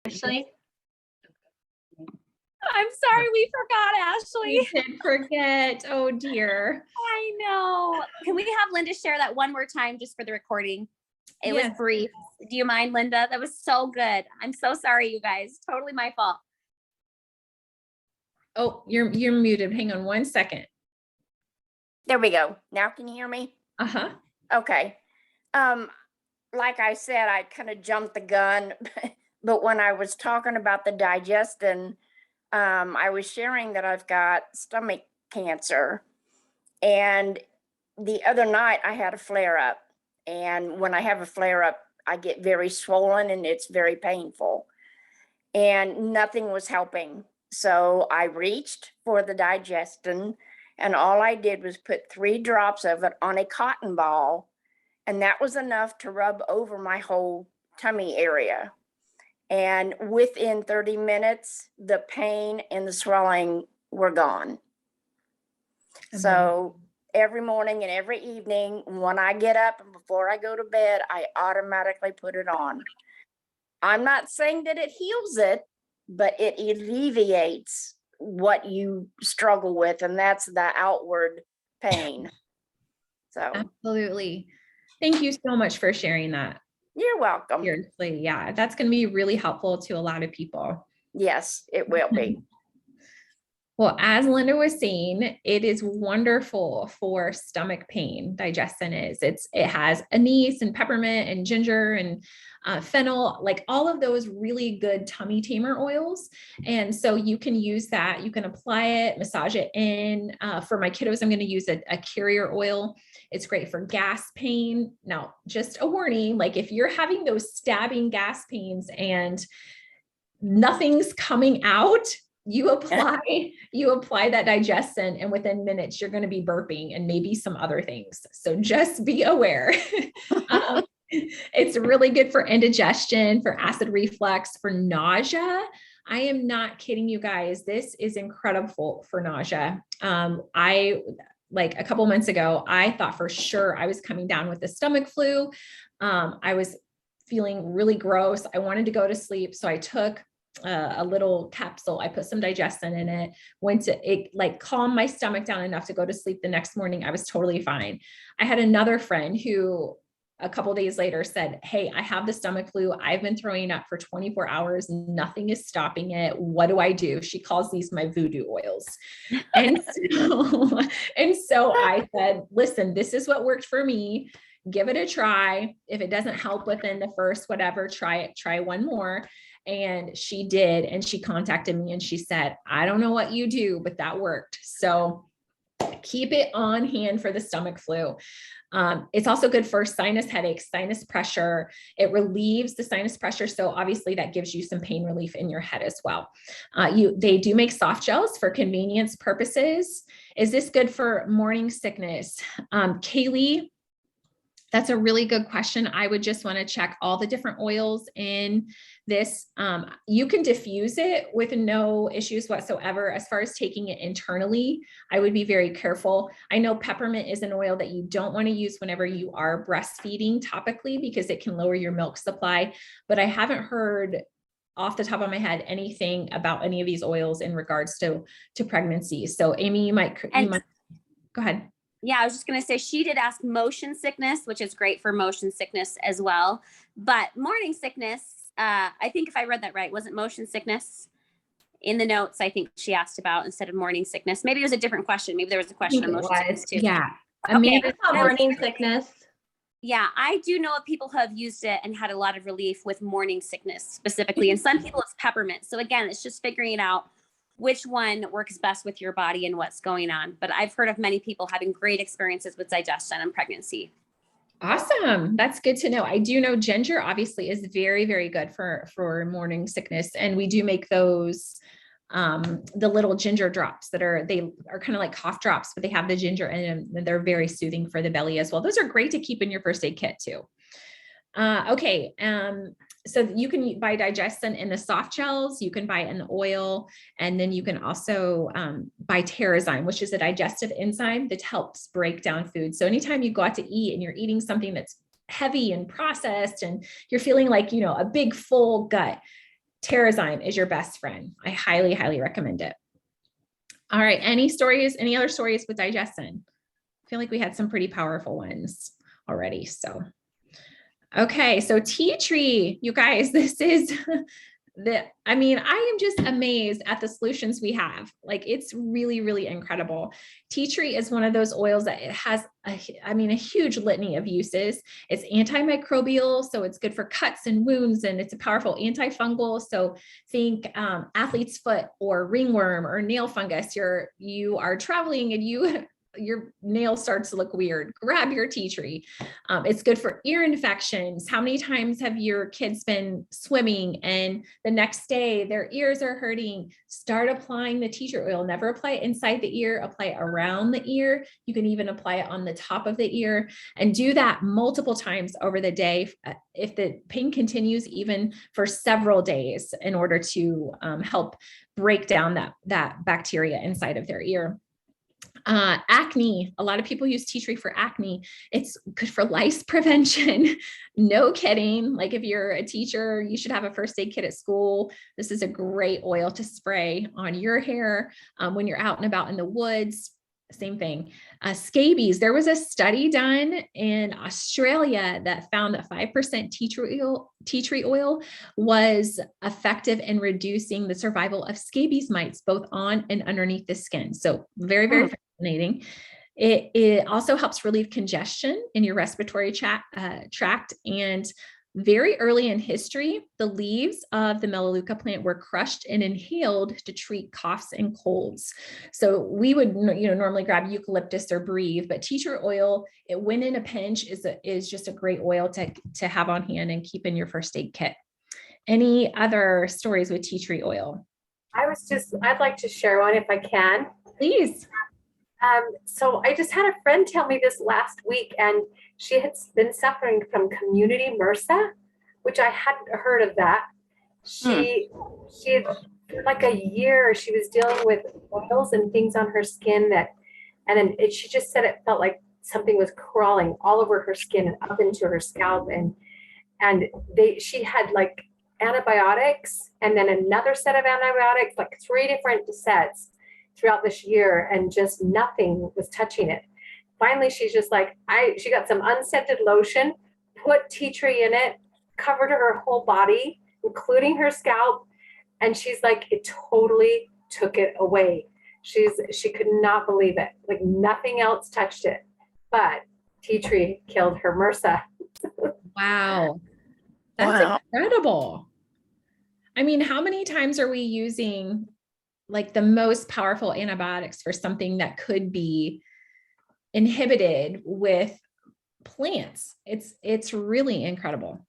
Ashley? I'm sorry, we forgot, Ashley. We did forget. Oh dear. I know. Can we have Linda share that one more time just for the recording? It was brief. Do you mind, Linda? That was so good. I'm so sorry, you guys. Totally my fault. Oh, you're muted. Hang on one second. There we go. Now can you hear me? Uh-huh. Okay. Like I said, I kind of jumped the gun, but when I was talking about the digestion, I was sharing that I've got stomach cancer. And the other night I had a flare up. And when I have a flare up, I get very swollen and it's very painful. And nothing was helping. So I reached for the digestion, and all I did was put 3 drops of it on a cotton ball. And that was enough to rub over my whole tummy area. And within 30 minutes, the pain and the swelling were gone. So every morning and every evening, when I get up and before I go to bed, I automatically put it on. I'm not saying that it heals it, but it alleviates what you struggle with, and that's the outward pain. So Absolutely. Thank you so much for sharing that. You're welcome. Seriously, yeah, that's going to be really helpful to a lot of people. Yes, it will be. Well, as Linda was saying, it is wonderful for stomach pain. Digestin is. It has anise and peppermint and ginger and fennel, like all of those really good tummy tamer oils. And so you can use that. You can apply it, massage it in. For my kiddos, I'm going to use a carrier oil. It's great for gas pain. Now, just a warning, like if you're having those stabbing gas pains and nothing's coming out, you apply that digestin, and within minutes, you're going to be burping and maybe some other things. So just be aware. It's really good for indigestion, for acid reflux, for nausea. I am not kidding you guys. This is incredible for nausea. Like a couple months ago, I thought for sure I was coming down with the stomach flu. I was feeling really gross. I wanted to go to sleep. So I took a little capsule. I put some digestin in it, like calmed my stomach down enough to go to sleep the next morning. I was totally fine. I had another friend who a couple of days later said, "Hey, I have the stomach flu. I've been throwing up for 24 hours. Nothing is stopping it. What do I do?" She calls these my voodoo oils. And so I said, "Listen, this is what worked for me. Give it a try. If it doesn't help within the first, whatever, try one more." And she did. And she contacted me and she said, "I don't know what you do, but that worked." So keep it on hand for the stomach flu. It's also good for sinus headaches, sinus pressure. It relieves the sinus pressure. So obviously that gives you some pain relief in your head as well. They do make soft gels for convenience purposes. Is this good for morning sickness? Kaylee, that's a really good question. I would just want to check all the different oils in this. You can diffuse it with no issues whatsoever. As far as taking it internally, I would be very careful. I know peppermint is an oil that you don't want to use whenever you are breastfeeding topically because it can lower your milk supply, but I haven't heard off the top of my head anything about any of these oils in regards to pregnancy. So Amy, you might go ahead. Yeah, I was just going to say, she did ask motion sickness, which is great for motion sickness as well. But morning sickness, I think if I read that right, wasn't motion sickness in the notes, I think she asked about instead of morning sickness. Maybe it was a different question. Maybe there was a question on motion sickness too. Yeah. Okay. Morning sickness. Yeah, I do know of people who have used it and had a lot of relief with morning sickness specifically. And some people it's peppermint. So again, it's just figuring it out which one works best with your body and what's going on. But I've heard of many people having great experiences with digestion and pregnancy. Awesome. That's good to know. I do know ginger obviously is very, very good for morning sickness. And we do make those, the little ginger drops they are kind of like cough drops, but they have the ginger in them and they're very soothing for the belly as well. Those are great to keep in your first aid kit too. Okay. So you can buy digestin in the soft gels, you can buy it in the oil, and then you can also buy Terrazyme, which is a digestive enzyme that helps break down food. So anytime you go out to eat and you're eating something that's heavy and processed and you're feeling like, a big full gut, Terrazyme is your best friend. I highly, highly recommend it. All right. Any other stories with digestion? I feel like we had some pretty powerful ones already. So, okay. So tea tree, you guys, this is I am just amazed at the solutions we have. Like, it's really, really incredible. Tea tree is one of those oils that it has a huge litany of uses. It's antimicrobial, so it's good for cuts and wounds, and it's a powerful antifungal. So think athlete's foot or ringworm or nail fungus. You are traveling and your nail starts to look weird, grab your tea tree. It's good for ear infections. How many times have your kids been swimming and the next day their ears are hurting? Start applying the tea tree oil. Never apply it inside the ear, apply it around the ear. You can even apply it on the top of the ear, and do that multiple times over the day. If the pain continues, even for several days, in order to help break down that bacteria inside of their ear. Acne. A lot of people use tea tree for acne. It's good for lice prevention. No kidding. Like, if you're a teacher, you should have a first aid kit at school. This is a great oil to spray on your hair when you're out and about in the woods. Same thing. Scabies. There was a study done in Australia that found that 5% tea tree oil was effective in reducing the survival of scabies mites, both on and underneath the skin. So very, very fascinating. It also helps relieve congestion in your respiratory tract. And very early in history, the leaves of the Melaleuca plant were crushed and inhaled to treat coughs and colds. So we would, normally grab eucalyptus or breathe, but tea tree oil, when in a pinch, is just a great oil to have on hand and keep in your first aid kit. Any other stories with tea tree oil? I'd like to share one if I can. Please. So I just had a friend tell me this last week, and she had been suffering from community MRSA, which I hadn't heard of that. She had, like a year, she was dealing with oils and things on her skin she just said it felt like something was crawling all over her skin and up into her scalp. She had like antibiotics and then another set of antibiotics, like 3 different sets throughout this year, and just nothing was touching it. Finally, she's just like, she got some unscented lotion, put tea tree in it, covered her whole body, including her scalp. And she's like, it totally took it away. She could not believe it. Like, nothing else touched it, but tea tree killed her MRSA. Wow. That's incredible. I mean, how many times are we using like the most powerful antibiotics for something that could be inhibited with plants? It's really incredible.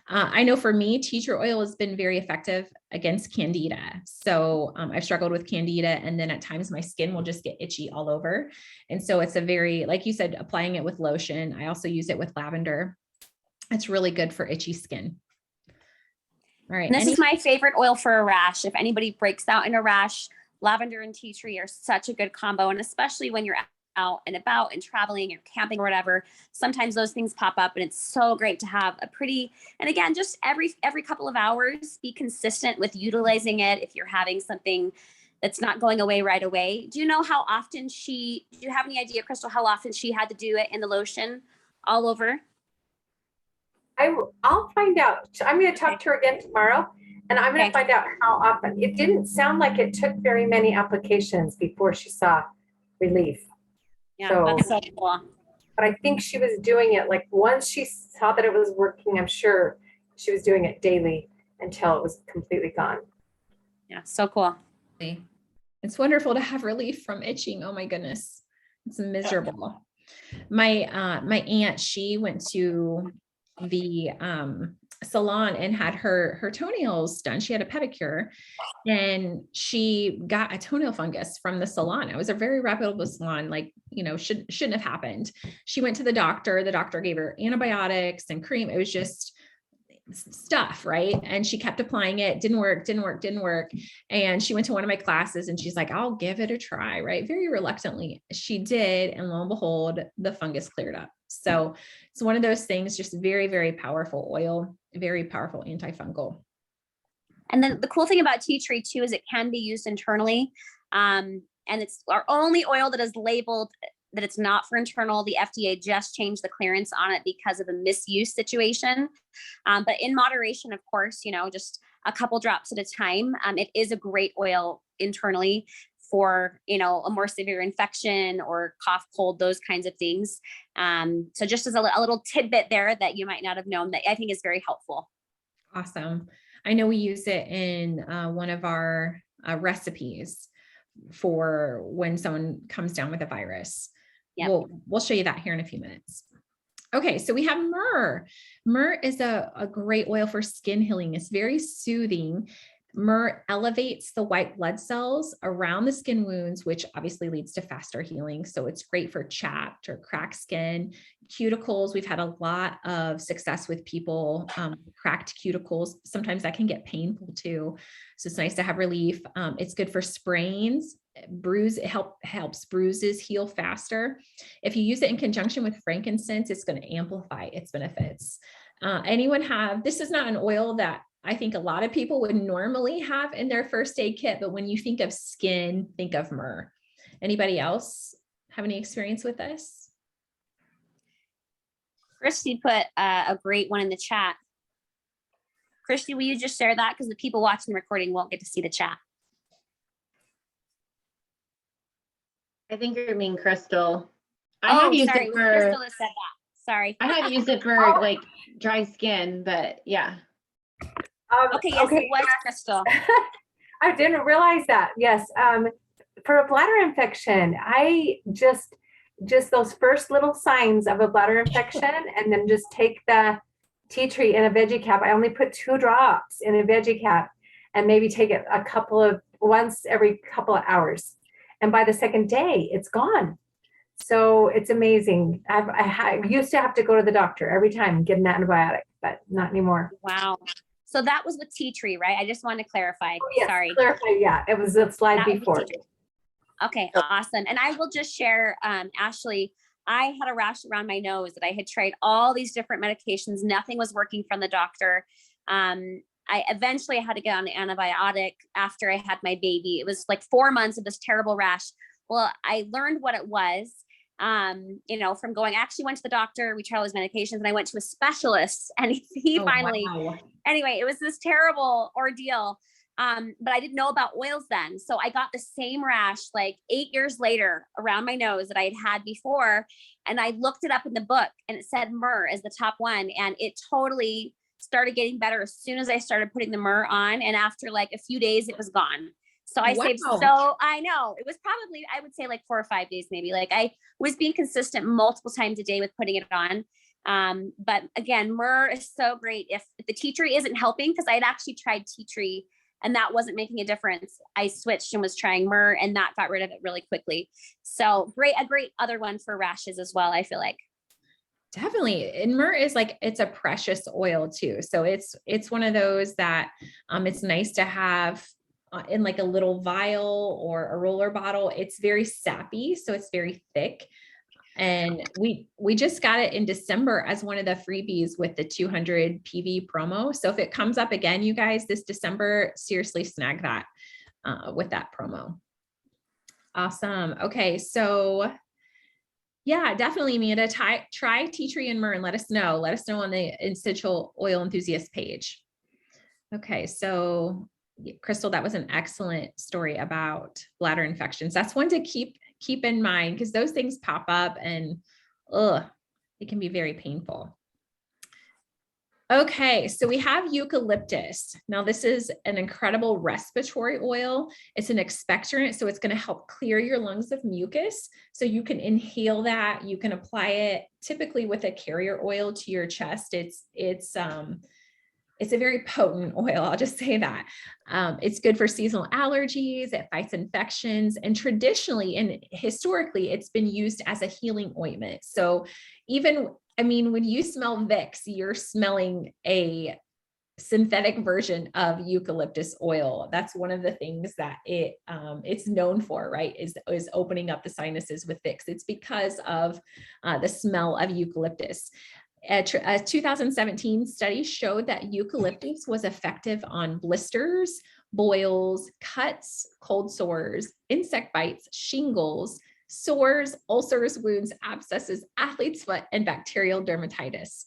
I know for me, tea tree oil has been very effective against candida. So I've struggled with candida, and then at times my skin will just get itchy all over. And so it's a very, like you said, applying it with lotion. I also use it with lavender. It's really good for itchy skin. All right. And this is my favorite oil for a rash. If anybody breaks out in a rash, lavender and tea tree are such a good combo. And especially when you're out and about and traveling or camping or whatever, sometimes those things pop up, and it's so great to have and again, just every couple of hours, be consistent with utilizing it. If you're having something that's not going away right away. Do you know how often do you have any idea, Crystal, how often she had to do it in the lotion all over? I'll find out. I'm going to talk to her again tomorrow, and I'm going to find out how often. It didn't sound like it took very many applications before she saw relief. Yeah, that's so cool. But I think she was doing it, like, once she saw that it was working, I'm sure she was doing it daily until it was completely gone. Yeah, so cool. It's wonderful to have relief from itching. Oh my goodness. It's miserable. My aunt, she went to the salon and had her toenails done. She had a pedicure, and she got a toenail fungus from the salon. It was a very reputable salon, like, shouldn't have happened. She went to the doctor. The doctor gave her antibiotics and cream. It was just stuff, right? And she kept applying it. Didn't work. And she went to one of my classes, and she's like, I'll give it a try, right? Very reluctantly. She did. And lo and behold, the fungus cleared up. So it's one of those things, just very, very powerful oil, very powerful antifungal. And then the cool thing about tea tree too is it can be used internally. And it's our only oil that is labeled that it's not for internal. The FDA just changed the clearance on it because of a misuse situation. But in moderation, of course, just a couple drops at a time. It is a great oil internally for, a more severe infection or cough, cold, those kinds of things. So just as a little tidbit there that you might not have known that I think is very helpful. Awesome. I know we use it in one of our recipes for when someone comes down with a virus. Yep. We'll show you that here in a few minutes. Okay, so we have myrrh. Myrrh is a great oil for skin healing. It's very soothing. Myrrh elevates the white blood cells around the skin wounds, which obviously leads to faster healing. So it's great for chapped or cracked skin, cuticles. We've had a lot of success with people, cracked cuticles. Sometimes that can get painful too. So it's nice to have relief. It's good for sprains, it helps bruises heal faster. If you use it in conjunction with frankincense, it's going to amplify its benefits. This is not an oil that I think a lot of people would normally have in their first aid kit, but when you think of skin, think of myrrh. Anybody else have any experience with this? Christy put a great one in the chat. Christy, will you just share that? Because the people watching the recording won't get to see the chat. I think you're mean Crystal. Sorry, it was Crystal that said that. Sorry. I have used it for like dry skin, but yeah. Okay, yes, it was Crystal. I didn't realize that. Yes. For a bladder infection, I just those first little signs of a bladder infection, and then just take the tea tree in a veggie cap. I only put 2 drops in a veggie cap and maybe take it once every couple of hours. And by the second day, it's gone. So it's amazing. I used to have to go to the doctor every time and get an antibiotic, but not anymore. Wow. So that was with tea tree, right? I just wanted to clarify. Oh, yes, Sorry. clarify. Yeah, it was a slide That was before. tea tree. Okay, awesome. And I will just share, Ashley, I had a rash around my nose that I had tried all these different medications. Nothing was working from the doctor. I eventually had to get on an antibiotic after I had my baby. It was like 4 months of this terrible rash. Well, I learned what it was, from going, I actually went to the doctor, we tried all these medications, and I went to a specialist, and he finally, wow. Anyway, it was this terrible ordeal. But I didn't know about oils then. So I got the same rash like 8 years later around my nose that I had before. And I looked it up in the book and it said myrrh as the top one. And it totally started getting better as soon as I started putting the myrrh on. And after like a few days, it was gone. So I saved, I know it was probably, I would say like 4 or 5 days, maybe. Like I was being consistent multiple times a day with putting it on. But again, myrrh is so great. If the tea tree isn't helping, because I had actually tried tea tree and that wasn't making a difference, I switched and was trying myrrh, and that got rid of it really quickly. So a great other one for rashes as well, I feel like. Definitely. And myrrh is it's a precious oil too. So it's one of those that it's nice to have in like a little vial or a roller bottle. It's very sappy, so it's very thick. And we just got it in December as one of the freebies with the 200 PV promo. So if it comes up again, you guys, this December, seriously snag that with that promo. Awesome. Okay. So yeah, definitely, Amanda, try tea tree and myrrh and let us know. Let us know on the Essential Oil Enthusiast page. Okay. So Crystal, that was an excellent story about bladder infections. That's one to keep in mind, because those things pop up and it can be very painful. Okay, so we have eucalyptus. Now this is an incredible respiratory oil. It's an expectorant, so it's going to help clear your lungs of mucus. So you can inhale that. You can apply it typically with a carrier oil to your chest. It's a very potent oil, I'll just say that. It's good for seasonal allergies, it fights infections, and traditionally and historically, it's been used as a healing ointment. So when you smell Vicks, you're smelling a synthetic version of eucalyptus oil. That's one of the things that it's known for, right? Is opening up the sinuses with Vicks. It's because of the smell of eucalyptus. A 2017 study showed that eucalyptus was effective on blisters, boils, cuts, cold sores, insect bites, shingles, sores, ulcers, wounds, abscesses, athlete's foot, and bacterial dermatitis.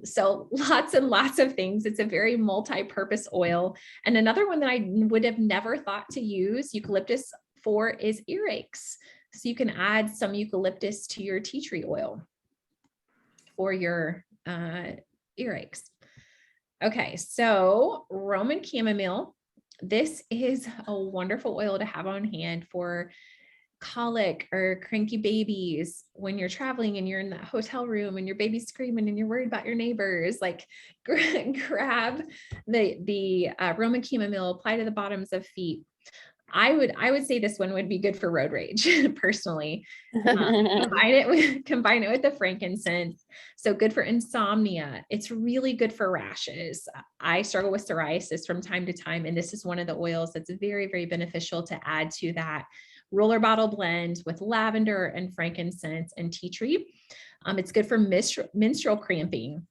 So lots and lots of things. It's a very multi-purpose oil. And another one that I would have never thought to use eucalyptus for is earaches. So you can add some eucalyptus to your tea tree oil for your earaches. Okay, so Roman chamomile. This is a wonderful oil to have on hand for colic or cranky babies when you're traveling and you're in that hotel room and your baby's screaming and you're worried about your neighbors. Like grab the Roman chamomile, apply to the bottoms of feet. I would say this one would be good for road rage personally. Combine it with the frankincense. So good for insomnia. It's really good for rashes. I struggle with psoriasis from time to time, and this is one of the oils that's very, very beneficial to add to that roller bottle blend with lavender and frankincense and tea tree. It's good for menstrual cramping.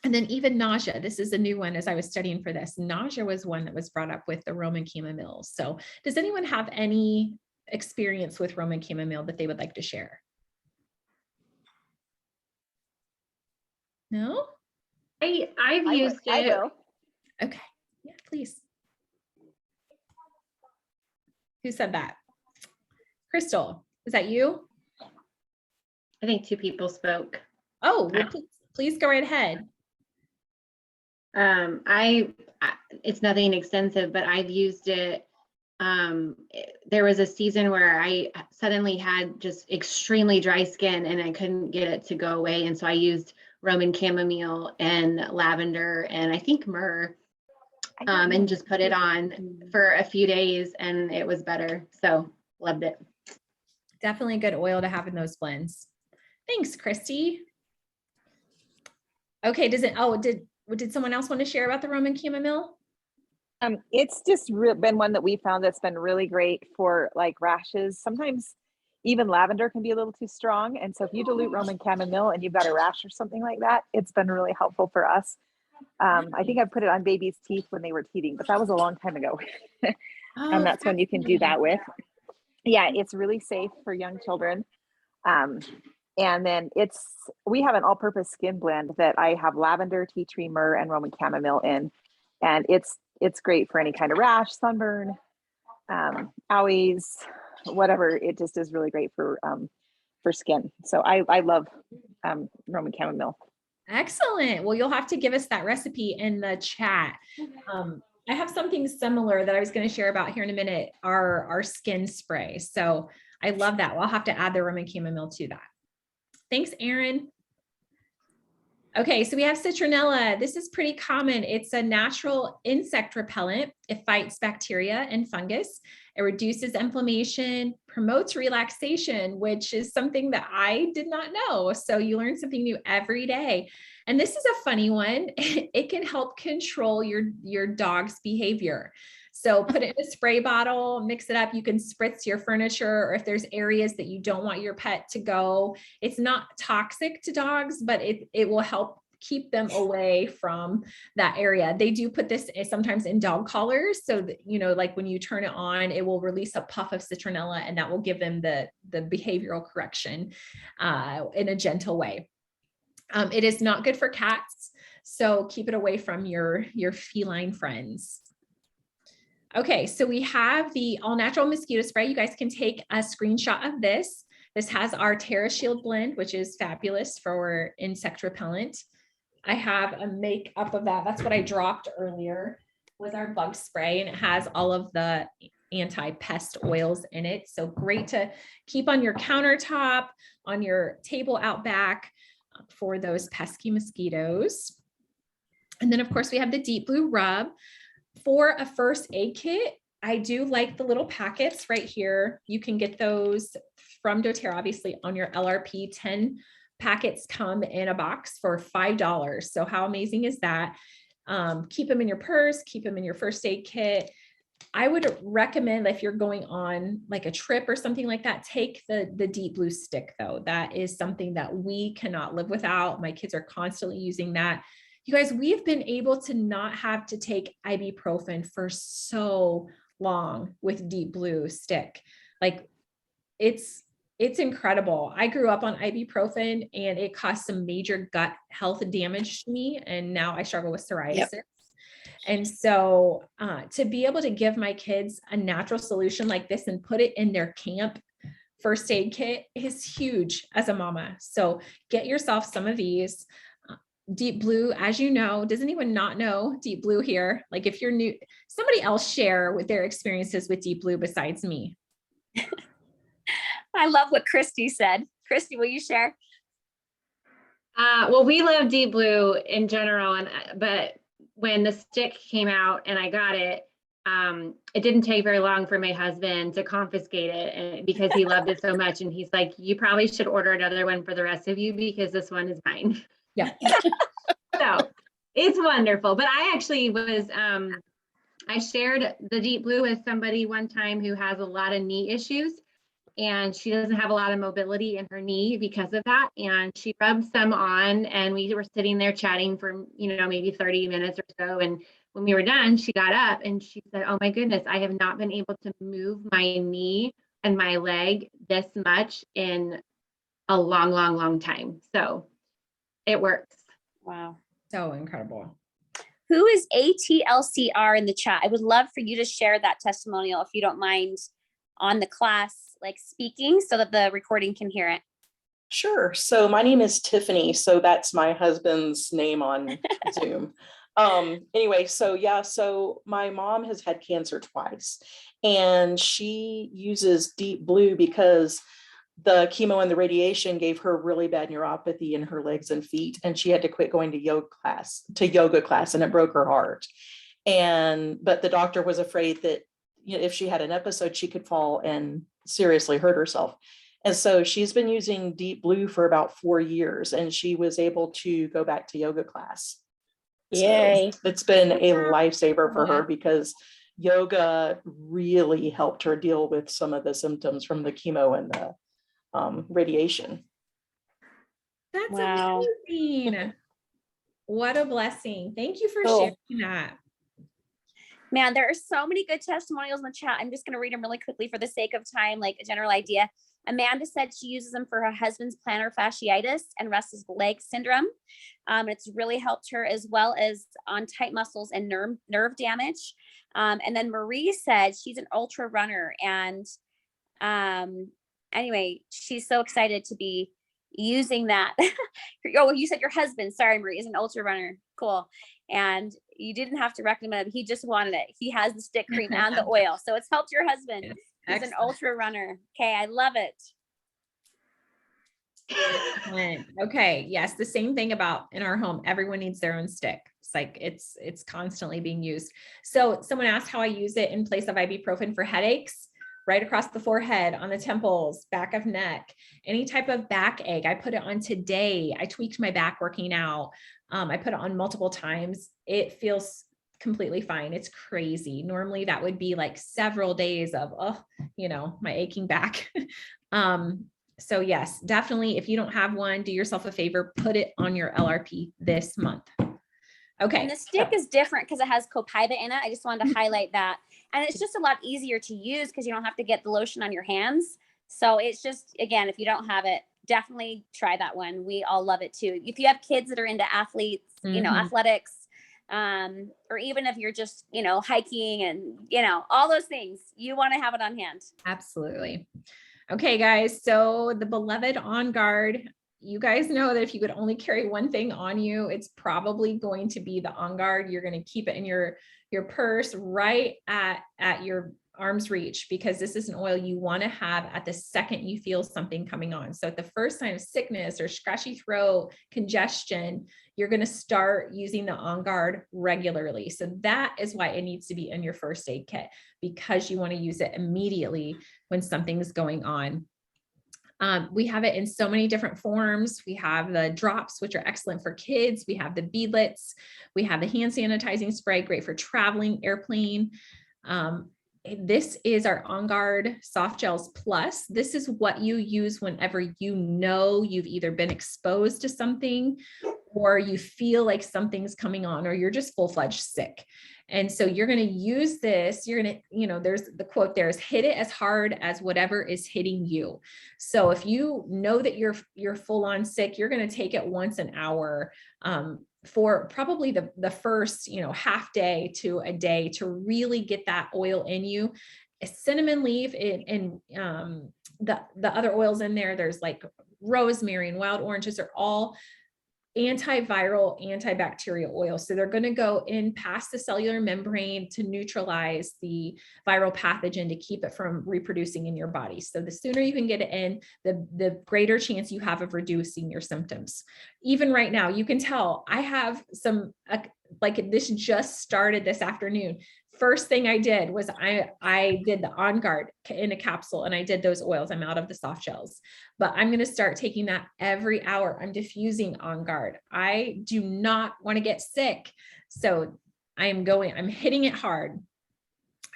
And then even nausea. This is a new one as I was studying for this. Nausea was one that was brought up with the Roman chamomile. So does anyone have any experience with Roman chamomile that they would like to share? No? I've used it. I will. Okay. Yeah, please. Who said that? Crystal, is that you? I think 2 people spoke. Oh, well, please go right ahead. It's nothing extensive, but I've used it. There was a season where I suddenly had just extremely dry skin and I couldn't get it to go away. And so I used Roman chamomile and lavender and I think myrrh, and just put it on for a few days and it was better. So loved it. Definitely a good oil to have in those blends. Thanks, Christy. Okay, did someone else want to share about the Roman chamomile? It's just been one that we found that's been really great for like rashes. Sometimes even lavender can be a little too strong. And so if you dilute Roman chamomile and you've got a rash or something like that, it's been really helpful for us. I think I put it on babies' teeth when they were teething, but that was a long time ago. And that's when you can do that with. Yeah, it's really safe for young children. And then we have an all-purpose skin blend that I have lavender, tea tree, myrrh, and Roman chamomile in. And it's great for any kind of rash, sunburn, owies, whatever. It just is really great for skin. So I love Roman chamomile. Excellent. Well, you'll have to give us that recipe in the chat. I have something similar that I was going to share about here in a minute, our skin spray. So I love that. Well, I'll have to add the Roman chamomile to that. Thanks, Erin. Okay, so we have citronella. This is pretty common. It's a natural insect repellent. It fights bacteria and fungus. It reduces inflammation, promotes relaxation, which is something that I did not know. So you learn something new every day. And this is a funny one. It can help control your dog's behavior. So put it in a spray bottle, mix it up. You can spritz your furniture, or if there's areas that you don't want your pet to go. It's not toxic to dogs, but it will help keep them away from that area. They do put this sometimes in dog collars. So that, like when you turn it on, it will release a puff of citronella and that will give them the behavioral correction in a gentle way. It is not good for cats. So keep it away from your feline friends. Okay, so we have the all natural mosquito spray. You guys can take a screenshot of this. This has our TerraShield blend, which is fabulous for insect repellent. I have a makeup of that. That's what I dropped earlier, was our bug spray, and it has all of the anti-pest oils in it. So great to keep on your countertop, on your table out back for those pesky mosquitoes. And then of course we have the Deep Blue Rub. For a first aid kit, I do like the little packets right here. You can get those from doTERRA, obviously on your LRP. 10 packets come in a box for $5. So how amazing is that? Keep them in your purse, keep them in your first aid kit. I would recommend if you're going on like a trip or something like that, take the Deep Blue stick though. That is something that we cannot live without. My kids are constantly using that. You guys, we've been able to not have to take ibuprofen for so long with Deep Blue stick. Like it's incredible. I grew up on ibuprofen and it caused some major gut health damage to me. And now I struggle with psoriasis. Yep. And so to be able to give my kids a natural solution like this and put it in their camp first aid kit is huge as a mama. So get yourself some of these. Deep Blue, as you know, does anyone not know Deep Blue here? Like if you're new, somebody else share with their experiences with Deep Blue besides me. I love what Christy said. Christy, will you share? Well, we love Deep Blue in general, but when the stick came out and I got it, it didn't take very long for my husband to confiscate it, and because he loved it so much. And he's like, you probably should order another one for the rest of you because this one is mine. Yeah. So it's wonderful. But I actually was, I shared the Deep Blue with somebody one time who has a lot of knee issues. And she doesn't have a lot of mobility in her knee because of that. And she rubbed some on and we were sitting there chatting for, maybe 30 minutes or so. And when we were done, she got up and she said, oh my goodness, I have not been able to move my knee and my leg this much in a long, long, long time. So it works. Wow. So incredible. Who is ATLCR in the chat? I would love for you to share that testimonial if you don't mind on the class, like speaking so that the recording can hear it. Sure. So my name is Tiffany. So that's my husband's name on Zoom. Anyway, so my mom has had cancer twice and she uses Deep Blue because the chemo and the radiation gave her really bad neuropathy in her legs and feet. And she had to quit going to yoga class and it broke her heart. But the doctor was afraid that if she had an episode, she could fall and seriously hurt herself. And so she's been using Deep Blue for about 4 years and she was able to go back to yoga class. Yay. So it's been a lifesaver for her because yoga really helped her deal with some of the symptoms from the chemo and the radiation. That's wow. amazing. What a blessing. Thank you for sharing that. Man, there are so many good testimonials in the chat. I'm just going to read them really quickly for the sake of time, like a general idea. Amanda said she uses them for her husband's plantar fasciitis and restless leg syndrome. It's really helped her as well as on tight muscles and nerve damage. And then Marie said she's an ultra runner. And anyway, she's so excited to be using that. Oh, you said your husband, sorry, Marie, is an ultra runner. Cool. And you didn't have to recommend it. He just wanted it. He has the stick cream and the oil. So it's helped your husband. Yes. He's an ultra runner. Okay. I love it. Excellent. Okay. Yes. The same thing about in our home. Everyone needs their own stick. It's like, it's constantly being used. So someone asked how I use it in place of ibuprofen for headaches. Right across the forehead, on the temples, back of neck, any type of backache. I put it on today. I tweaked my back working out. I put it on multiple times. It feels completely fine. It's crazy. Normally that would be like several days of, my aching back. So yes, definitely. If you don't have one, do yourself a favor, put it on your LRP this month. Okay. And the stick is different because it has copaiba in it. I just wanted to highlight that. And it's just a lot easier to use because you don't have to get the lotion on your hands. So it's just, again, if you don't have it, definitely try that one. We all love it too. If you have kids that are into athletes, athletics, or even if you're just, hiking and, all those things, you want to have it on hand. Absolutely. Okay, guys. So the beloved On Guard, you guys know that if you could only carry one thing on you, it's probably going to be the On Guard. You're going to keep it in your purse right at your arm's reach, because this is an oil you want to have at the second you feel something coming on. So at the first sign of sickness or scratchy throat, congestion, you're going to start using the On Guard regularly. So that is why it needs to be in your first aid kit, because you want to use it immediately when something's going on. We have it in so many different forms. We have the drops, which are excellent for kids. We have the beadlets. We have the hand sanitizing spray, great for traveling, airplane. This is our On Guard Soft Gels Plus. This is what you use whenever you know you've either been exposed to something or you feel like something's coming on or you're just full-fledged sick. And so you're going to use this, you're going to, there's the quote there is hit it as hard as whatever is hitting you. So if you know that you're full on sick, you're going to take it once an hour, for probably the first, half day to a day to really get that oil in you. Cinnamon leaf and the other oils in there, there's like rosemary and wild oranges are all antiviral, antibacterial oils. So they're going to go in past the cellular membrane to neutralize the viral pathogen to keep it from reproducing in your body. So the sooner you can get it in, the greater chance you have of reducing your symptoms. Even right now, you can tell I have some, like this just started this afternoon. First thing I did was I did the On Guard in a capsule and I did those oils. I'm out of the soft gels, but I'm going to start taking that every hour. I'm diffusing On Guard. I do not want to get sick. So I'm hitting it hard.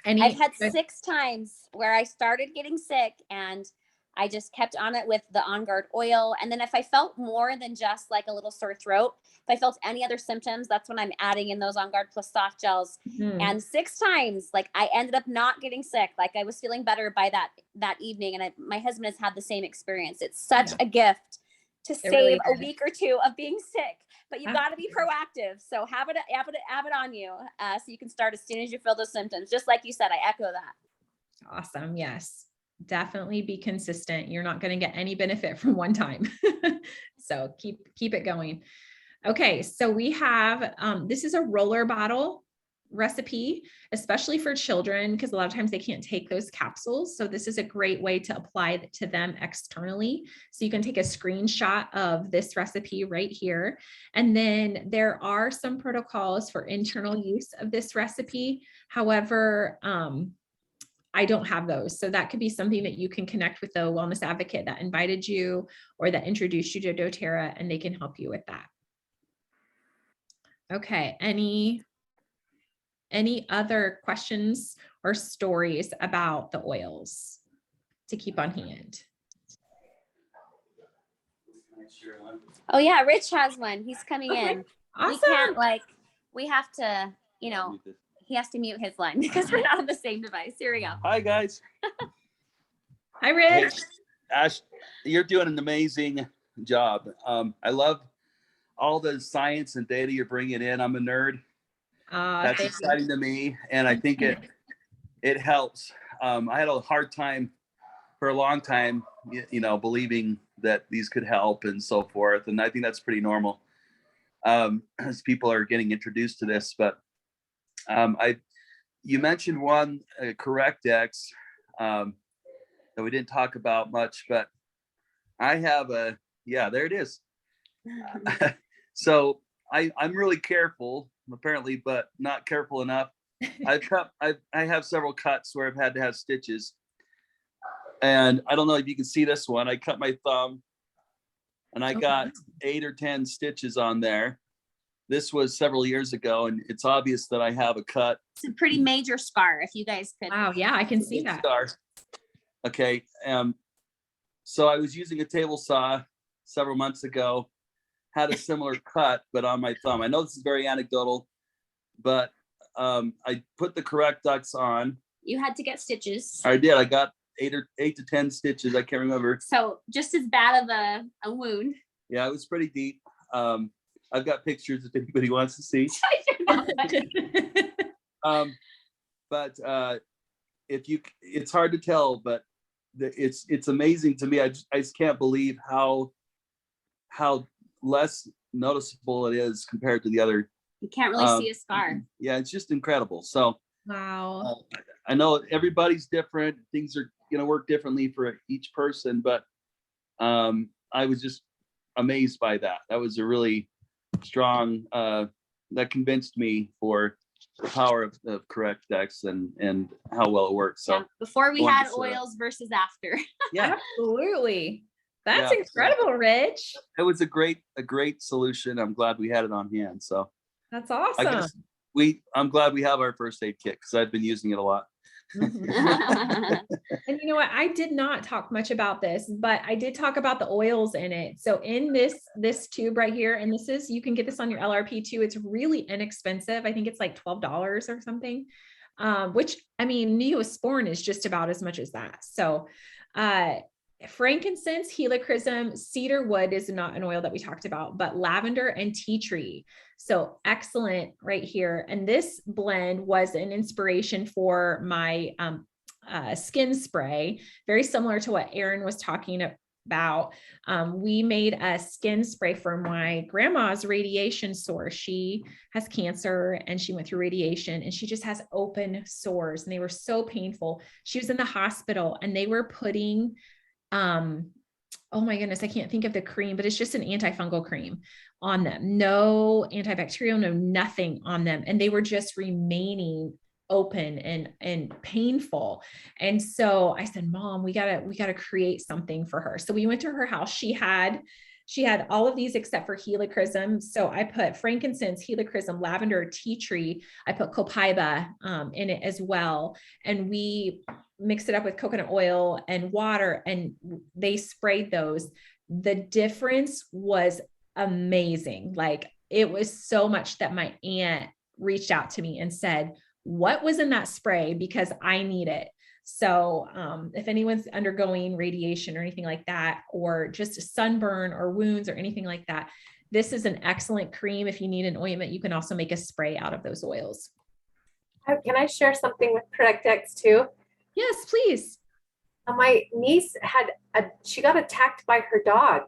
I've had 6 times where I started getting sick and I just kept on it with the On Guard oil. And then if I felt more than just like a little sore throat, if I felt any other symptoms, that's when I'm adding in those On Guard Plus soft gels. Mhm. And 6 times, like I ended up not getting sick. Like I was feeling better by that evening. And my husband has had the same experience. It's such a gift to save really a is. week or two of being sick, but you got to be proactive. So have it on you, so you can start as soon as you feel those symptoms. Just like you said, I echo that. Awesome. Yes. Definitely be consistent. You're not going to get any benefit from one time. So keep it going. Okay. So we have, this is a roller bottle recipe, especially for children, because a lot of times they can't take those capsules. So this is a great way to apply it to them externally. So you can take a screenshot of this recipe right here. And then there are some protocols for internal use of this recipe. However, I don't have those. So that could be something that you can connect with the wellness advocate that invited you or that introduced you to doTERRA, and they can help you with that. Okay. Any other questions or stories about the oils to keep on hand? Oh yeah, Rich has one. He's coming in. Awesome. We can't we have to, he has to mute his line because we're not on the same device. Here we go. Hi, guys. Hi, Rich. Ash, you're doing an amazing job. I love all the science and data you're bringing in. I'm a nerd. That's exciting to me. And I think it helps. I had a hard time for a long time, believing that these could help and so forth. And I think that's pretty normal as people are getting introduced to this. But you mentioned one, CorrectX, that we didn't talk about much, but I have there it is. So I'm really careful, apparently, but not careful enough. I have several cuts where I've had to have stitches. And I don't know if you can see this one. I cut my thumb and I got 8 or 10 stitches on there. This was several years ago, and it's obvious that I have a cut. It's a pretty major scar, if you guys could. Wow, yeah, I can see that. Scar. Okay, so I was using a table saw several months ago, had a similar cut, but on my thumb. I know this is very anecdotal, but I put the CorrectX on. You had to get stitches. I did. I got 8 to 10 stitches. I can't remember. So just as bad of a wound. Yeah, it was pretty deep. I've got pictures if anybody wants to see. But it's hard to tell, but it's amazing to me. I just can't believe how less noticeable it is compared to the other. You can't really see a scar. Yeah, it's just incredible. So wow. I know everybody's different. Things are gonna work differently for each person, but I was just amazed by that. That was a really strong that convinced me for the power of CorrectX and how well it works. So before we had oils versus after. Yeah, Absolutely. That's incredible, Rich. it was a great solution. I'm glad we had it on hand. So that's awesome. I'm glad we have our first aid kit because I've been using it a lot. Mhm. And you know what? I did not talk much about this, but I did talk about the oils in it. So in this tube right here, and you can get this on your LRP too. It's really inexpensive. I think it's like $12 or something. Which, I mean, Neosporin is just about as much as that. So, frankincense, helichrysum, cedar wood is not an oil that we talked about, but lavender and tea tree. So excellent right here. And this blend was an inspiration for my skin spray, very similar to what Erin was talking about. We made a skin spray for my grandma's radiation source. She has cancer and she went through radiation and she just has open sores and they were so painful. She was in the hospital and they were putting oh my goodness, I can't think of the cream, but it's just an antifungal cream on them. No antibacterial, no nothing on them. And they were just remaining open and painful. And so I said, Mom, we gotta create something for her. So we went to her house. She had all of these except for helichrysum. So I put frankincense, helichrysum, lavender, tea tree. I put copaiba in it as well. And we mixed it up with coconut oil and water and they sprayed those. The difference was amazing. Like it was so much that my aunt reached out to me and said, what was in that spray? Because I need it. So if anyone's undergoing radiation or anything like that, or just a sunburn or wounds or anything like that, this is an excellent cream. If you need an ointment, you can also make a spray out of those oils. Can I share something with Correct X too? Yes, please. My niece she got attacked by her dog.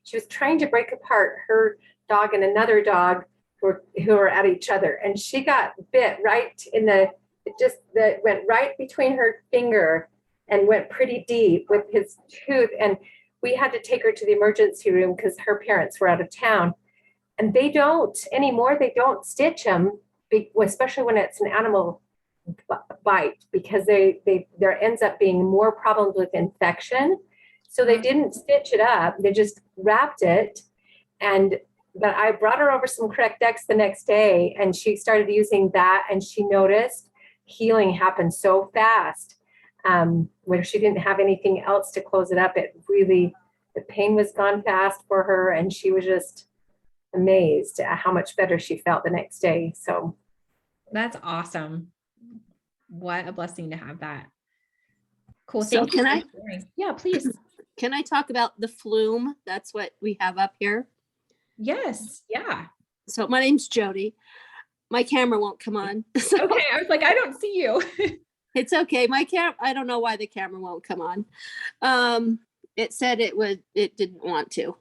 She was trying to break apart her dog and another dog who were at each other. And she got bit right in that went right between her finger and went pretty deep with his tooth. And we had to take her to the emergency room because her parents were out of town. And they don't stitch them, especially when it's an animal bite, because there ends up being more problems with infection. So they didn't stitch it up. They just wrapped it. But I brought her over some Correct X the next day and she started using that and she noticed healing happened so fast. Where she didn't have anything else to close it up, the pain was gone fast for her and she was just amazed at how much better she felt the next day. So that's awesome. What a blessing to have that. Cool. So Thank you. Yeah, please. Can I talk about the flume? That's what we have up here. Yes. Yeah. So my name's Jody. My camera won't come on. So okay. I was like, I don't see you. It's okay. I don't know why the camera won't come on. It said it didn't want to.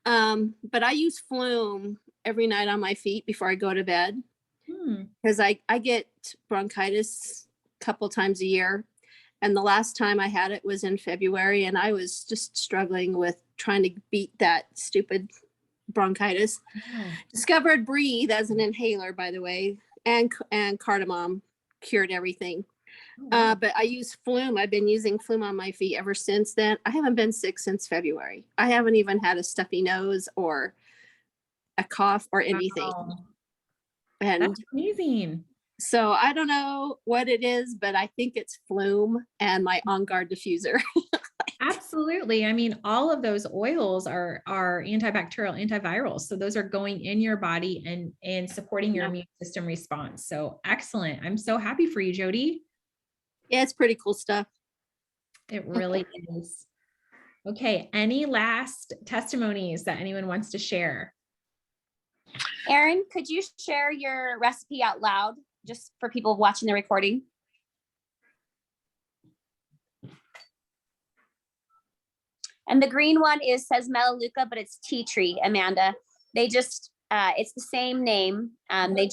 But I use Flume every night on my feet before I go to bed. Because I get bronchitis a couple times a year. And the last time I had it was in February and I was just struggling with trying to beat that stupid bronchitis. Discovered Breathe as an inhaler, by the way, and cardamom cured everything. But I use Flume. I've been using Flume on my feet ever since then. I haven't been sick since February. I haven't even had a stuffy nose or a cough or anything. Wow. And that's amazing. So I don't know what it is, but I think it's Flume and my On Guard diffuser. Absolutely. I mean, all of those oils are antibacterial, antiviral. So those are going in your body and supporting your immune system response. So excellent. I'm so happy for you, Jody. Yeah, it's pretty cool stuff. It really is. Okay. Any last testimonies that anyone wants to share? Erin, could you share your recipe out loud just for people watching the recording? And the green one says Melaleuca, but it's tea tree, Amanda. They just, it's the same name. They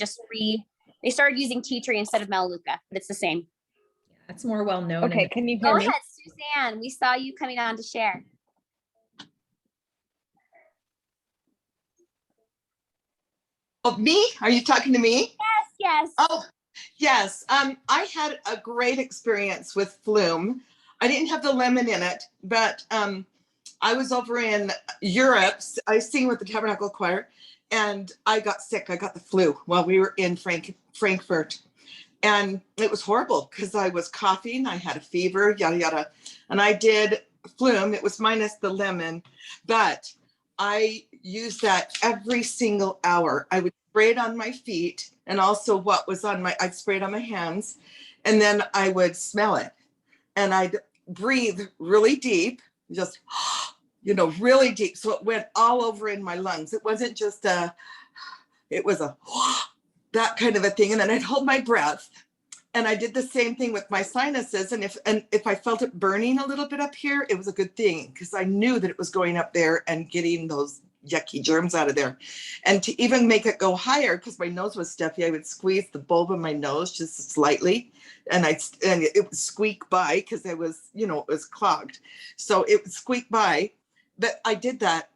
started using tea tree instead of Melaleuca, but it's the same. Yeah, it's more well known. Okay, can you hear me? Go ahead, Suzanne. We saw you coming on to share. Oh, me? Are you talking to me? Yes. Oh, yes. I had a great experience with Flume. I didn't have the lemon in it, but I was over in Europe. I sing with the Tabernacle Choir, and I got sick. I got the flu while we were in Frankfurt. And it was horrible because I was coughing, I had a fever, yada, yada. And I did Flume, it was minus the lemon, but I used that every single hour. I would spray it on my feet and also what was on my, I'd spray it on my hands, and then I would smell it. And I'd breathe really deep, just, you know, really deep. So it went all over in my lungs. It wasn't just it was a, that kind of a thing. And then I'd hold my breath. And I did the same thing with my sinuses. And if I felt it burning a little bit up here, it was a good thing because I knew that it was going up there and getting those yucky germs out of there. And to even make it go higher, because my nose was stuffy, I would squeeze the bulb of my nose just slightly, and it would squeak by because it was, you know, it was clogged. So it would squeak by. But I did that.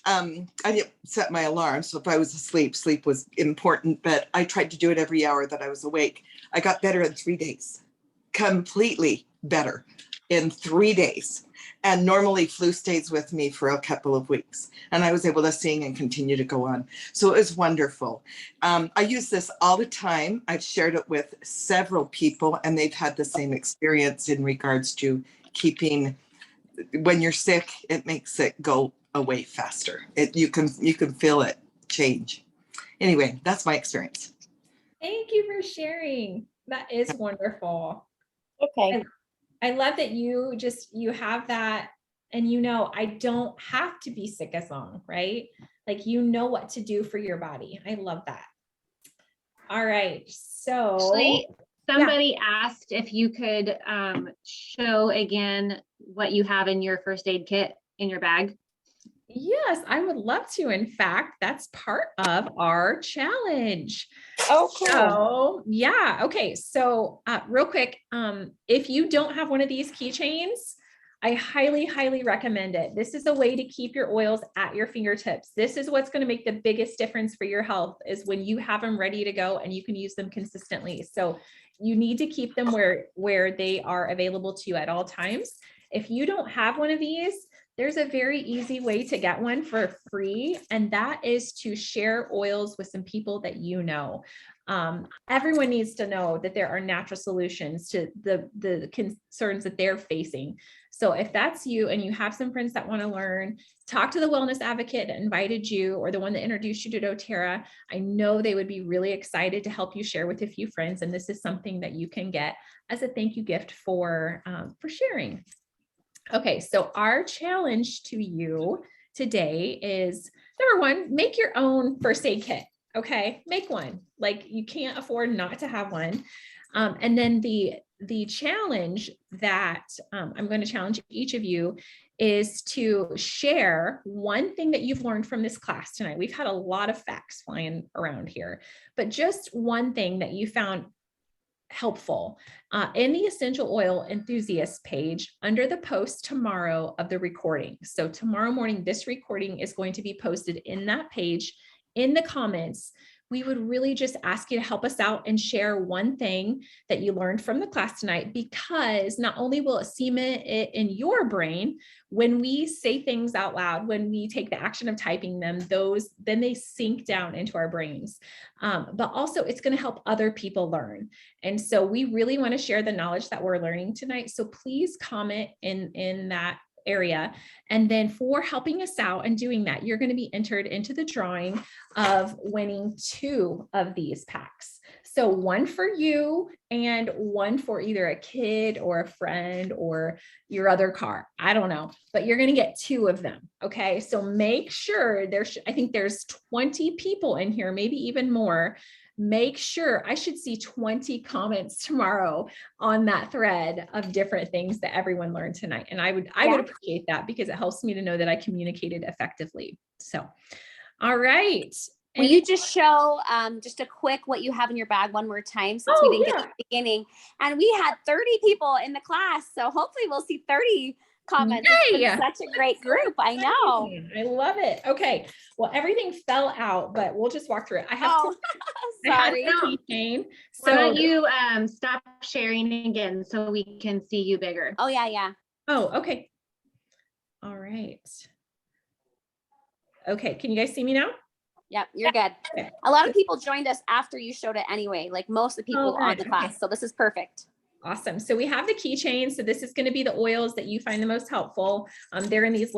I didn't set my alarm, so if I was asleep, sleep was important, but I tried to do it every hour that I was awake. I got better in 3 days, completely better in 3 days. And normally flu stays with me for a couple of weeks, and I was able to sing and continue to go on. So it was wonderful. I use this all the time. I've shared it with several people, and they've had the same experience in regards to keeping, when you're sick, it makes it go away faster. You can feel it change. Anyway, that's my experience. Thank you for sharing. That is wonderful. Okay. I love that you have that, and you know, I don't have to be sick as long, right? Like, you know what to do for your body. I love that. All right. So Actually, somebody asked if you could show again what you have in your first aid kit in your bag. yes, I would love to. In fact, that's part of our challenge. Oh, cool. So yeah. Okay. So real quick, if you don't have one of these keychains, I highly, highly recommend it. This is a way to keep your oils at your fingertips. This is what's going to make the biggest difference for your health, is when you have them ready to go and you can use them consistently. So you need to keep them where they are available to you at all times. If you don't have one of these, there's a very easy way to get one for free, and that is to share oils with some people that you know. Everyone needs to know that there are natural solutions to the concerns that they're facing. So if that's you and you have some friends that want to learn, talk to the wellness advocate that invited you, or the one that introduced you to doTERRA. I know they would be really excited to help you share with a few friends, and this is something that you can get as a thank you gift for sharing. Okay, so our challenge to you today is, number one, make your own first aid kit. Okay, make one. Like, you can't afford not to have one. And then the challenge that I'm going to challenge each of you is to share one thing that you've learned from this class tonight. We've had a lot of facts flying around here, but just one thing that you found helpful in the essential oil enthusiast page under the post tomorrow of the recording. So tomorrow morning, this recording is going to be posted in that page. In the comments, we would really just ask you to help us out and share one thing that you learned from the class tonight, because not only will it cement it in your brain, when we say things out loud, when we take the action of typing them, then they sink down into our brains. But also it's going to help other people learn. And so we really want to share the knowledge that we're learning tonight. So please comment in that area. And then for helping us out and doing that, you're going to be entered into the drawing of winning 2 of these packs. So one for you and one for either a kid or a friend or your other car. I don't know, but you're going to get 2 of them. Okay. So make sure I think there's 20 people in here, maybe even more. Make sure, I should see 20 comments tomorrow on that thread of different things that everyone learned tonight. And I would appreciate that, because it helps me to know that I communicated effectively. So, all right. Will you just show just a quick what you have in your bag one more time, since we didn't get to the beginning? And we had 30 people in the class, so hopefully we'll see 30 comments. It's such a great group. I know. I love it. Okay. Well, everything fell out, but we'll just walk through it. I have sorry. Keychain. So why don't you stop sharing again so we can see you bigger? Oh, yeah. Oh, okay. All right. Okay. Can you guys see me now? Yep, you're good. Okay. A lot of people joined us after you showed it anyway, like most of the people on good. the class. So this is perfect. Awesome. So we have the keychain. So this is going to be the oils that you find the most helpful. They're in these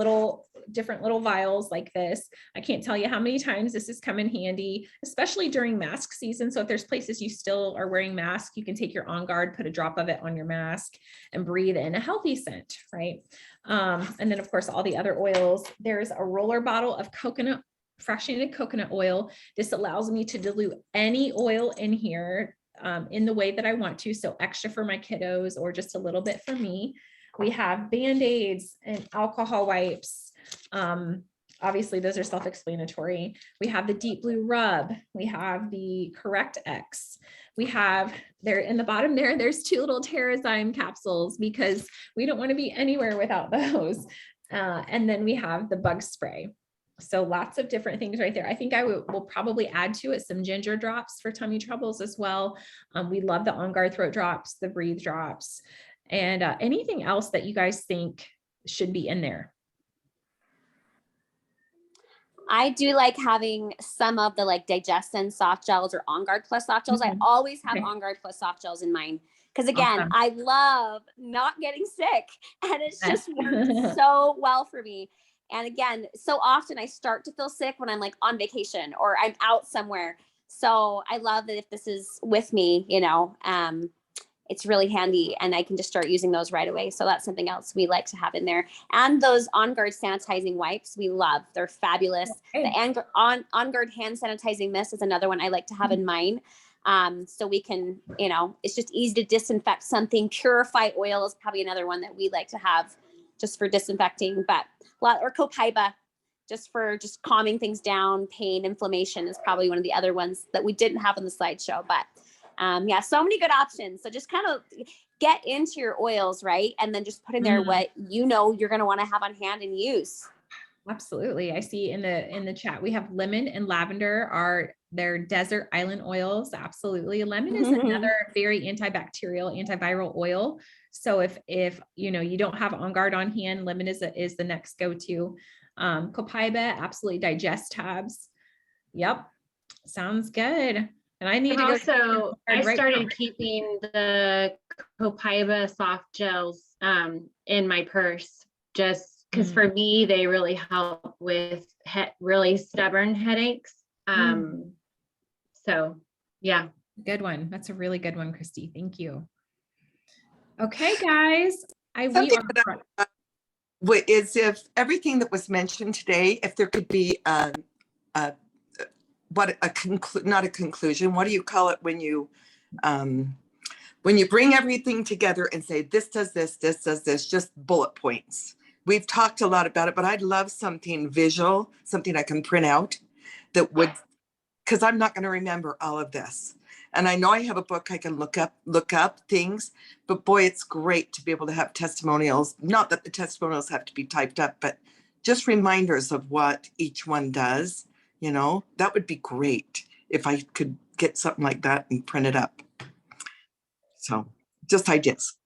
different little vials like this. I can't tell you how many times this has come in handy, especially during mask season. So if there's places you still are wearing masks, you can take your On Guard, put a drop of it on your mask and breathe in a healthy scent, right? And then of course, all the other oils. There's a roller bottle of fractionated coconut oil. This allows me to dilute any oil in here in the way that I want to. So extra for my kiddos or just a little bit for me. We have Band-Aids and alcohol wipes. Obviously those are self-explanatory. We have the Deep Blue Rub. We have the Correct X. We have there in the bottom there's 2 little Terrazyme capsules because we don't want to be anywhere without those. And then we have the bug spray. So lots of different things right there. I think will probably add to it some ginger drops for tummy troubles as well. We love the On Guard throat drops, the breathe drops, and anything else that you guys think should be in there. I do like having some of the like Digestin soft gels or On Guard Plus soft gels. I always have Okay. On Guard Plus soft gels in mine. Because again, Awesome. I love not getting sick and it's just worked so well for me. And again, so often I start to feel sick when I'm like on vacation or I'm out somewhere. So I love that if this is with me, it's really handy and I can just start using those right away. So that's something else we like to have in there. And those On Guard sanitizing wipes we love. They're fabulous. Okay. The On Guard hand sanitizing mist is another one I like to have in mine. So we can, it's just easy to disinfect something. Purify oil is probably another one that we like to have just for disinfecting, or Copaiba, just for calming things down. Pain, inflammation is probably one of the other ones that we didn't have on the slideshow, but so many good options. So just kind of get into your oils, right? And then just put in there what you're going to want to have on hand and use. Absolutely. I see in the chat, we have lemon and lavender they're desert island oils. Absolutely. Lemon is another very antibacterial, antiviral oil. So if you don't have On Guard on hand, lemon is the next go-to. Copaiba, absolutely. Digest tabs. Yep. Sounds good. And I need And to also, I started keeping the Copaiba soft gels in my purse just because for me, they really help with really stubborn headaches. So yeah. Good one. That's a really good one, Christy. Thank you. Okay, guys. Is if everything that was mentioned today, if there could be not a conclusion, what do you call it when you bring everything together and say this does this does this, just bullet points. We've talked a lot about it, but I'd love something visual, something I can print out that would, because I'm not going to remember all of this. And I know I have a book I can look up things, but boy, it's great to be able to have testimonials. Not that the testimonials have to be typed up, but just reminders of what each one does. That would be great if I could get something like that and print it up. So just ideas.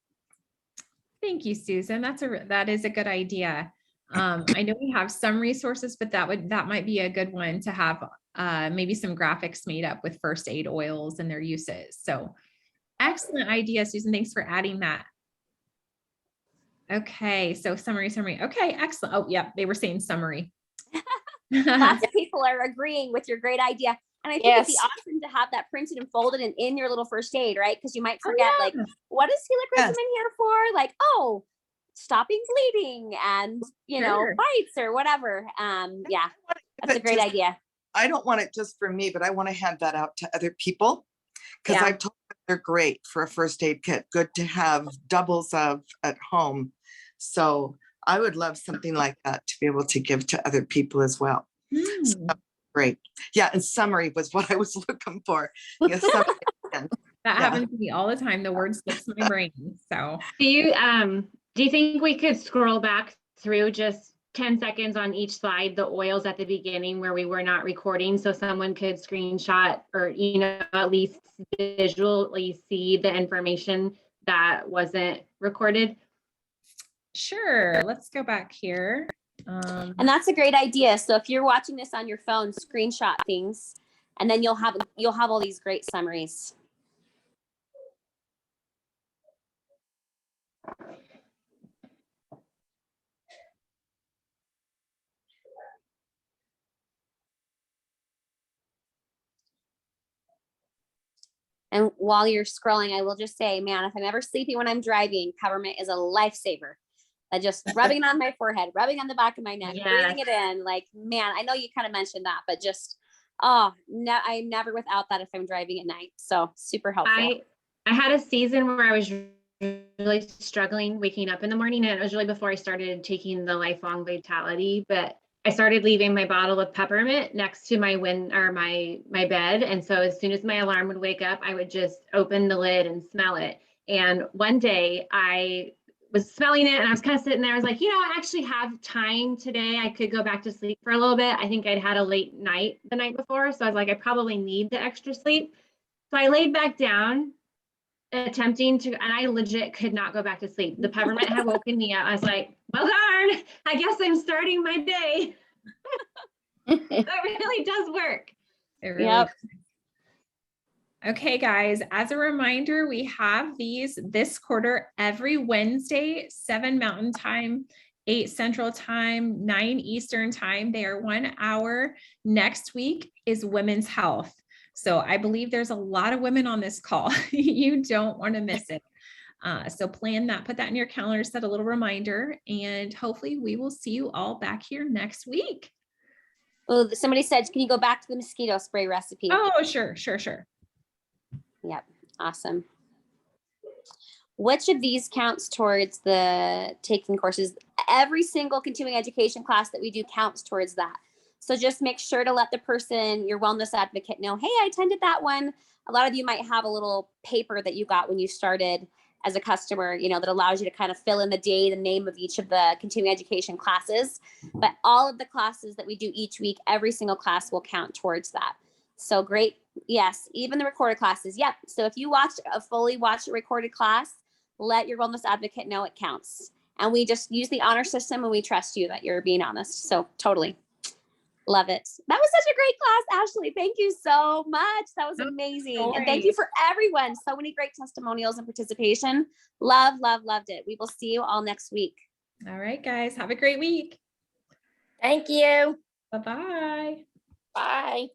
Thank you, Susan. That is a good idea. I know we have some resources, but that might be a good one to have maybe some graphics made up with first aid oils and their uses. So excellent idea, Susan. Thanks for adding that. Okay, so summary. Okay, excellent. Oh, yeah, they were saying summary. Lots of people are agreeing with your great idea. And I think it'd be awesome to have that printed and folded and in your little first aid, right? Because you might forget, like, what is helichrysum in here for? Like, stopping bleeding and, bites or whatever. That's a great idea. I don't want it just for me, but I want to hand that out to other people because I've told them they're great for a first aid kit. Good to have doubles of at home. So I would love something like that to be able to give to other people as well. So, great. Yeah, and summary was what I was looking for. Yes, that happens to me all the time. The word slips my brain. So do you think we could scroll back through just 10 seconds on each slide, the oils at the beginning where we were not recording, so someone could screenshot or at least visually see the information that wasn't recorded? Sure. Let's go back here. And that's a great idea. So if you're watching this on your phone, screenshot things, and then you'll have all these great summaries. And while you're scrolling, I will just say, man, if I'm ever sleepy when I'm driving, peppermint is a lifesaver. Just rubbing it on my forehead, rubbing on the back of my neck, breathing it in. Like, man, I know you kind of mentioned that, but just, I'm never without that if I'm driving at night. So super helpful. I had a season where I was really struggling waking up in the morning, and it was really before I started taking the Lifelong Vitality, but I started leaving my bottle of peppermint next to my my bed. And so as soon as my alarm would wake up, I would just open the lid and smell it. And one day I was smelling it and I was kind of sitting there. I was like, I actually have time today. I could go back to sleep for a little bit. I think I'd had a late night the night before. So I was like, I probably need the extra sleep. So I laid back down attempting to, and I legit could not go back to sleep. The peppermint had woken me up. I was like, well, darn, I guess I'm starting my day. That really does work. It really does. Okay, guys, as a reminder, we have these this quarter every Wednesday, 7 Mountain Time, 8 Central Time, 9 Eastern Time. They are 1 hour. Next week is Women's Health. So I believe there's a lot of women on this call. You don't want to miss it. So plan that, put that in your calendar, set a little reminder, and hopefully we will see you all back here next week. Oh, somebody said, can you go back to the mosquito spray recipe? Oh, sure. Yep. Awesome. Which of these counts towards the taking courses? Every single continuing education class that we do counts towards that. So just make sure to let the person, your wellness advocate, know, hey, I attended that one. A lot of you might have a little paper that you got when you started as a customer, that allows you to kind of fill in the day, the name of each of the continuing education classes. But all of the classes that we do each week, every single class will count towards that. So great. Yes, even the recorded classes. Yep. So if you fully watch a recorded class, let your wellness advocate know it counts. And we just use the honor system and we trust you that you're being honest. So totally. Love it. That was such a great class, Ashley. Thank you so much. That was amazing. And thank you for everyone. So many great testimonials and participation. Loved it. We will see you all next week. All right, guys. Have a great week. Thank you. Bye-bye. Bye.